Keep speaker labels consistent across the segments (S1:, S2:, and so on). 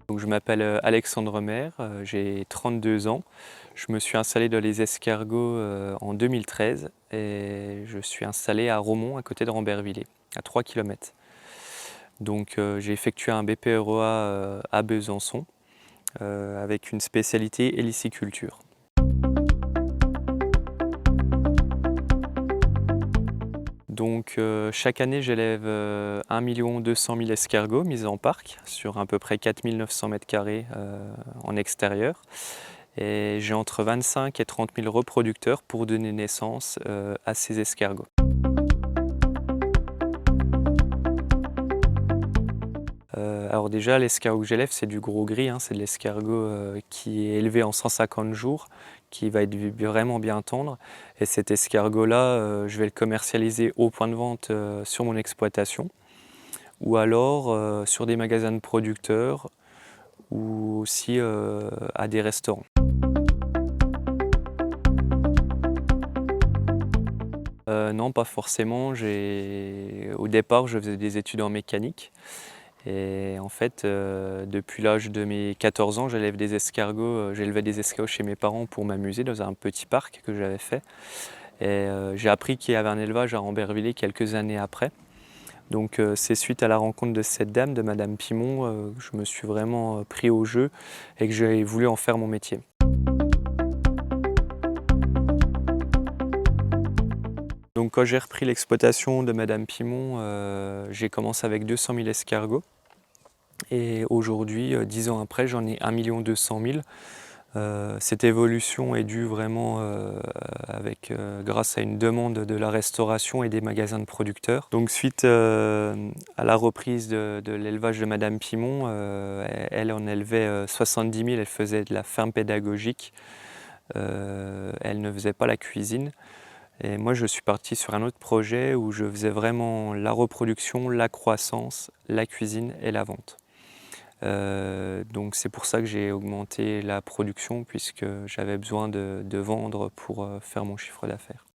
S1: Donc, je m'appelle Alexandre Maire, j'ai 32 ans. Je me suis installé dans les escargots en 2013 et je suis installé à Romont, à côté de Rambervillers, à 3 km. Donc j'ai effectué un BPREA à Besançon avec une spécialité héliciculture. Donc chaque année j'élève 1 200 000 escargots mis en parc sur à peu près 4 900 m² en extérieur. Et j'ai entre 25 et 30 000 reproducteurs pour donner naissance à ces escargots. Alors déjà, l'escargot que j'élève, c'est du gros gris, hein, c'est de l'escargot qui est élevé en 150 jours, qui va être vraiment bien tendre. Et cet escargot-là, je vais le commercialiser au point de vente sur mon exploitation, ou alors sur des magasins de producteurs, ou aussi à des restaurants. Non, pas forcément. Au départ, je faisais des études en mécanique. Et en fait, depuis l'âge de mes 14 ans, j'élevais des escargots chez mes parents pour m'amuser dans un petit parc que j'avais fait. Et j'ai appris qu'il y avait un élevage à Rambervillers quelques années après. Donc c'est suite à la rencontre de cette dame, de Madame Pimon, que je me suis vraiment pris au jeu et que j'ai voulu en faire mon métier. Donc quand j'ai repris l'exploitation de Madame Pimon, j'ai commencé avec 200 000 escargots. Et aujourd'hui, 10 ans après, j'en ai 1 200 000. Cette évolution est due vraiment grâce à une demande de la restauration et des magasins de producteurs. Donc suite à la reprise de l'élevage de Madame Pimon, elle en élevait 70 000, elle faisait de la ferme pédagogique, elle ne faisait pas la cuisine. Et moi je suis parti sur un autre projet où je faisais vraiment la reproduction, la croissance, la cuisine et la vente. Donc c'est pour ça que j'ai augmenté la production puisque j'avais besoin de vendre pour faire mon chiffre d'affaires.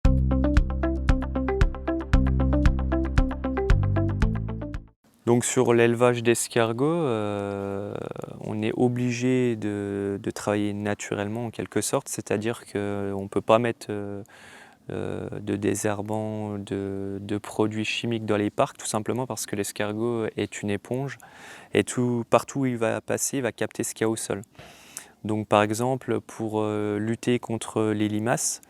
S1: Donc sur l'élevage d'escargots, on est obligé de travailler naturellement en quelque sorte, c'est-à-dire qu'on ne peut pas mettre de désherbants, de produits chimiques dans les parcs, tout simplement parce que l'escargot est une éponge et partout où il va passer, il va capter ce qu'il y a au sol. Donc par exemple, pour lutter contre les limaces,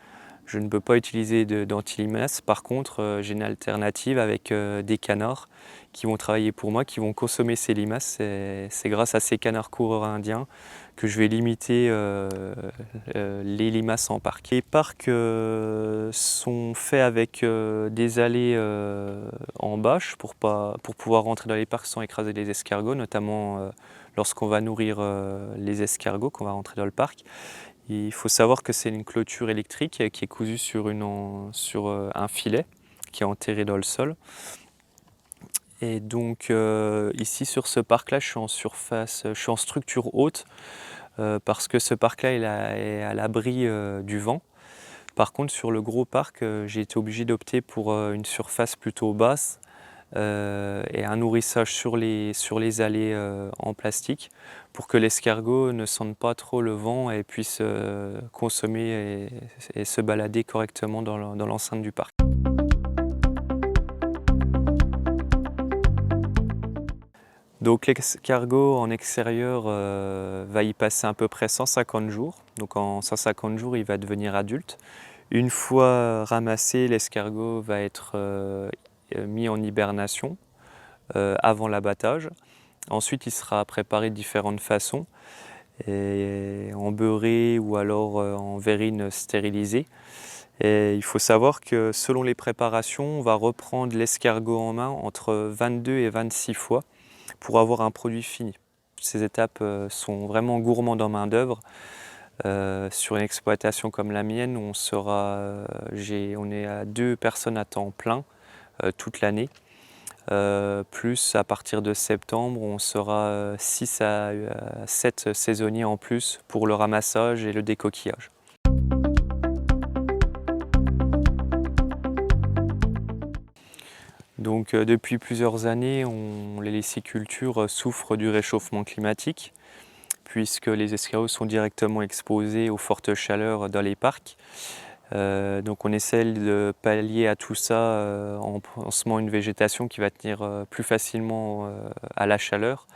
S1: je ne peux pas utiliser d'anti-limaces. Par contre, j'ai une alternative avec des canards qui vont travailler pour moi, qui vont consommer ces limaces. C'est grâce à ces canards coureurs indiens que je vais limiter les limaces en parc. Les parcs sont faits avec des allées en bâche pour pouvoir rentrer dans les parcs sans écraser les escargots, notamment lorsqu'on va nourrir les escargots, qu'on va rentrer dans le parc. Il faut savoir que c'est une clôture électrique qui est cousue sur un filet qui est enterré dans le sol. Et donc ici sur ce parc-là, je suis en surface, je suis en structure haute parce que ce parc-là est à l'abri du vent. Par contre, sur le gros parc, j'ai été obligé d'opter pour une surface plutôt basse et un nourrissage sur les allées en plastique pour que l'escargot ne sente pas trop le vent et puisse consommer et se balader correctement dans l'enceinte du parc. Donc l'escargot en extérieur va y passer à peu près 150 jours. Donc en 150 jours, il va devenir adulte. Une fois ramassé, l'escargot va être mis en hibernation avant l'abattage. Ensuite, il sera préparé de différentes façons, en beurré ou alors en verrine stérilisée. Et il faut savoir que selon les préparations, on va reprendre l'escargot en main entre 22 et 26 fois pour avoir un produit fini. Ces étapes sont vraiment gourmandes en main-d'œuvre. Sur une exploitation comme la mienne, on est à 2 personnes à temps plein toute l'année. Plus à partir de septembre, on sera 6 à 7 saisonniers en plus pour le ramassage et le décoquillage. Donc depuis plusieurs années, les lessicultures souffrent du réchauffement climatique, puisque les escargots sont directement exposés aux fortes chaleurs dans les parcs. Donc on essaie de pallier à tout ça en semant une végétation qui va tenir plus facilement à la chaleur.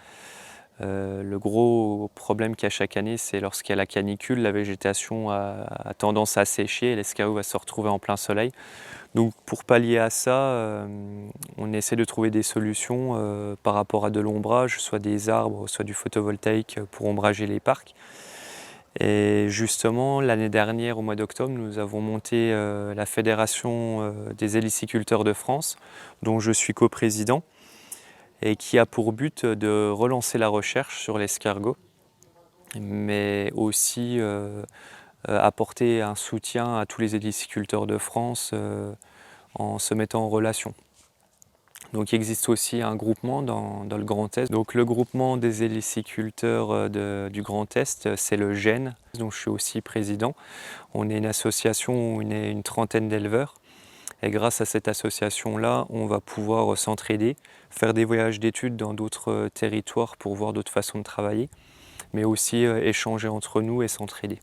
S1: Le gros problème qu'il y a chaque année, c'est lorsqu'il y a la canicule, la végétation a tendance à sécher et l'escargot va se retrouver en plein soleil. Donc pour pallier à ça, on essaie de trouver des solutions par rapport à de l'ombrage, soit des arbres, soit du photovoltaïque pour ombrager les parcs. Et justement, l'année dernière, au mois d'octobre, nous avons monté la Fédération des héliciculteurs de France, dont je suis coprésident, et qui a pour but de relancer la recherche sur l'escargot, mais aussi apporter un soutien à tous les héliciculteurs de France en se mettant en relation. Donc il existe aussi un groupement dans le Grand Est. Donc le groupement des héliciculteurs du Grand Est, c'est le GEN, dont je suis aussi président. On est une association où on est une trentaine d'éleveurs. Et grâce à cette association-là, on va pouvoir s'entraider, faire des voyages d'études dans d'autres territoires pour voir d'autres façons de travailler, mais aussi échanger entre nous et s'entraider.